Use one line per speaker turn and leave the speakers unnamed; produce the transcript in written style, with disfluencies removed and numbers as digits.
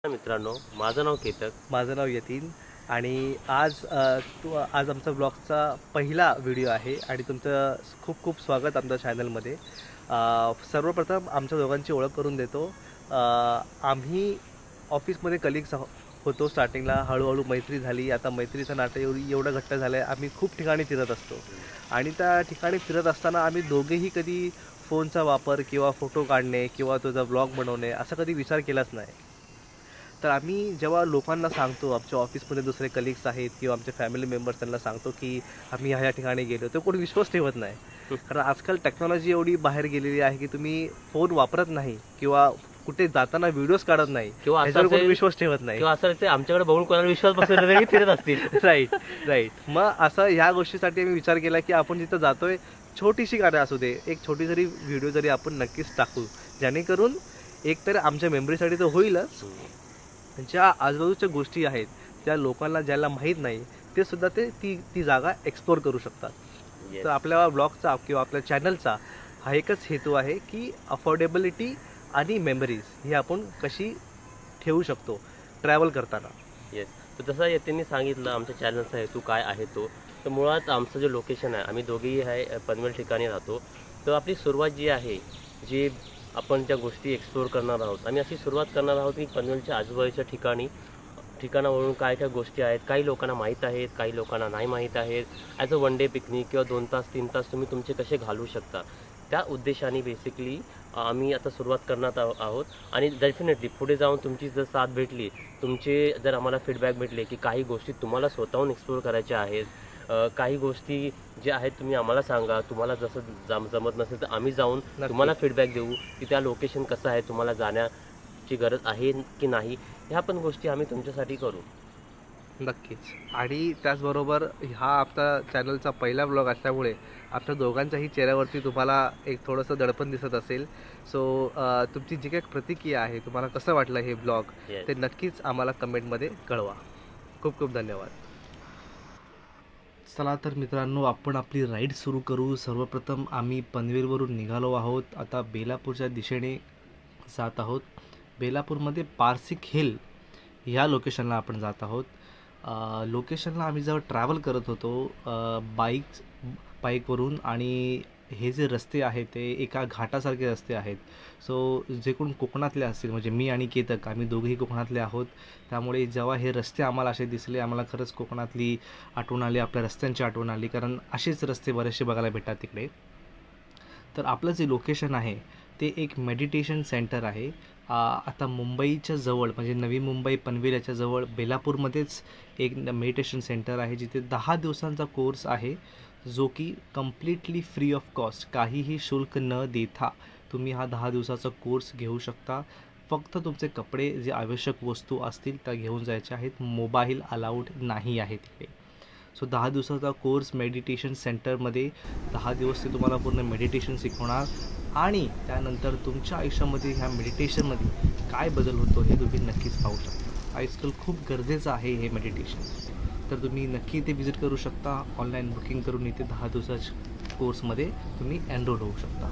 मित्रांनो, माझं नाव केतक.
माझं नाव यतीन आणि आज आमचा ब्लॉगचा पहिला व्हिडिओ आहे आणि तुमचं खूप खूप स्वागत आमच्या चॅनलमध्ये. सर्वप्रथम आमच्या दोघांची ओळख करून देतो. आम्ही ऑफिसमध्ये कलिग्स होतो स्टार्टिंगला. हळूहळू मैत्री झाली. आता मैत्रीचं नातं एवढं घट्ट झालं आहे. आम्ही खूप ठिकाणी फिरत असतो आणि त्या ठिकाणी फिरत असताना आम्ही दोघेही कधी फोनचा वापर किंवा फोटो काढणे किंवा तुझा ब्लॉग बनवणे असा कधी विचार केलाच नाही. तर आम्ही जेव्हा लोकांना सांगतो, आमच्या ऑफिसमध्ये दुसरे कलिग्स आहेत किंवा आमचे फॅमिली मेंबर्स त्यांना सांगतो की आम्ही ह्या ठिकाणी गेलो, तर कोणी विश्वास ठेवत नाही. कारण आजकाल टेक्नॉलॉजी एवढी बाहेर गेलेली आहे की तुम्ही फोन वापरत नाही किंवा कुठे जाताना व्हिडिओज काढत नाही
किंवा
ह्याच्यावर कोणी विश्वास ठेवत नाही
किंवा असं आमच्याकडे बघून कोणाला विश्वास बसवला की फिरत असतील.
राईट. मग असं ह्या गोष्टीसाठी आम्ही विचार केला की आपण जिथं जातोय छोटीशी गाडी असू दे, एक छोटी जरी व्हिडिओ जरी आपण नक्कीच टाकू, जेणेकरून एकतर आमच्या मेमरीसाठी तर होईलच, ज्या आजूबाजूच्या गोष्टी आहेत त्या लोकांना ज्याला माहीत नाही ते सुद्धा ती जागा एक्सप्लोर करू शकतात. तर आपल्या ब्लॉगचा किंवा आपल्या चॅनलचा हा एकच हेतू आहे की अफोर्डेबिलिटी आणि मेमरीज ही आपण कशी ठेवू शकतो ट्रॅव्हल करताना.
येस. तर जसं यतींनी सांगितलं आमच्या चॅनलचा हेतू काय आहे तो, तर मुळात आमचं जे लोकेशन आहे, आम्ही दोघेही आहे पनवेल ठिकाणी राहतो. तर आपली सुरुवात जी आहे, जी आपण त्या गोष्टी एक्सप्लोर करणार आहोत, आम्ही अशी सुरुवात करणार आहोत की पनवेलच्या आजूबाजूच्या ठिकाणावरून काय काय गोष्टी आहेत, काही लोकांना माहीत आहेत, काही लोकांना नाही माहीत आहेत. As a one day picnic किंवा 2 तास 3 तास तुम्ही तुमचे कसे घालवू शकता, त्या उद्देशाने बेसिकली आम्ही आता सुरुवात करणार आहोत. आणि डेफिनेटली पुढे जाऊन तुमची जर साथ भेटली, तुमचे जर आम्हाला फीडबॅक भेटले की काही गोष्टी तुम्हाला स्वतःहून एक्सप्लोर करायच्या आहेत, काही गोष्टी ज्या आहेत तुम्ही आम्हाला सांगा, तुम्हाला जसं जमत नसेल तर आम्ही जाऊन तुम्हाला फीडबॅक देऊ की त्या लोकेशन कसं आहे, तुम्हाला जाण्याची गरज आहे की नाही, ह्या पण गोष्टी आम्ही तुमच्यासाठी करू.
नक्कीच. आणि त्याचबरोबर हा आपला चॅनलचा पहिला ब्लॉग असल्यामुळे आपल्या दोघांच्याही चेहऱ्यावरती तुम्हाला एक थोडंसं दडपण दिसत असेल. सो तुमची जी काही प्रतिक्रिया आहे, तुम्हाला कसं वाटलं हे ब्लॉग, ते नक्कीच आम्हाला कमेंटमध्ये कळवा. खूप खूप धन्यवाद. चला तर मित्रांनो, आपण आपली राईड सुरू करू. सर्वप्रथम आम्ही पनवेलवरून निघालो आहोत. आता बेलापूरच्या दिशेने जात आहोत. बेलापूरमध्ये पारसिक हिल ह्या लोकेशनला आपण जात आहोत. लोकेशनला आम्ही जेव्हा ट्रॅव्हल करत होतो बाईकवरून, आणि हे जे रस्ते आहेत ते एका घाटासारखे रस्ते आहेत. सो जे कोण कोकणातले असतील, म्हणजे मी आणि केतक आम्ही दोघेही कोकणातले आहोत, त्यामुळे जेव्हा हे रस्ते आम्हाला असे दिसले, आम्हाला खरंच कोकणातली आठवण आली, आपल्या रस्त्यांची आठवण आली, कारण असेच रस्ते बरेचसे बघायला भेटतात तिकडे. तर आपलं जे लोकेशन आहे ते एक मेडिटेशन सेंटर आहे. आता मुंबईच्या जवळ, म्हणजे नवी मुंबई पनवेल याच्या जवळ बेलापूरमध्येच एक मेडिटेशन सेंटर आहे, जिथे 10 दिवसांचा कोर्स आहे, जो की कम्प्लिटली फ्री ऑफ कॉस्ट, काहीही शुल्क न देता तुम्ही हा 10 दिवसाचा कोर्स घेऊ शकता. फक्त तुमचे कपडे, जे आवश्यक वस्तू असतील त्या घेऊन जायच्या आहेत. मोबाईल अलाउड नाही आहे तिकडे. सो 10 दिवसाचा कोर्स मेडिटेशन सेंटरमध्ये, 10 दिवस ते तुम्हाला पूर्ण मेडिटेशन शिकवणार आणि त्यानंतर तुमच्या आयुष्यामध्ये ह्या मेडिटेशनमध्ये काय बदल होतो हे तुम्ही नक्कीच पाहू शकता. आजकाल खूप गरजेचं आहे हे मेडिटेशन. तर तुम्ही नक्की इथे विजिट करू शकता. ऑनलाईन बुकिंग करून इथे 10 दिवसाच्या कोर्समध्ये तुम्ही एनरोल होऊ शकता.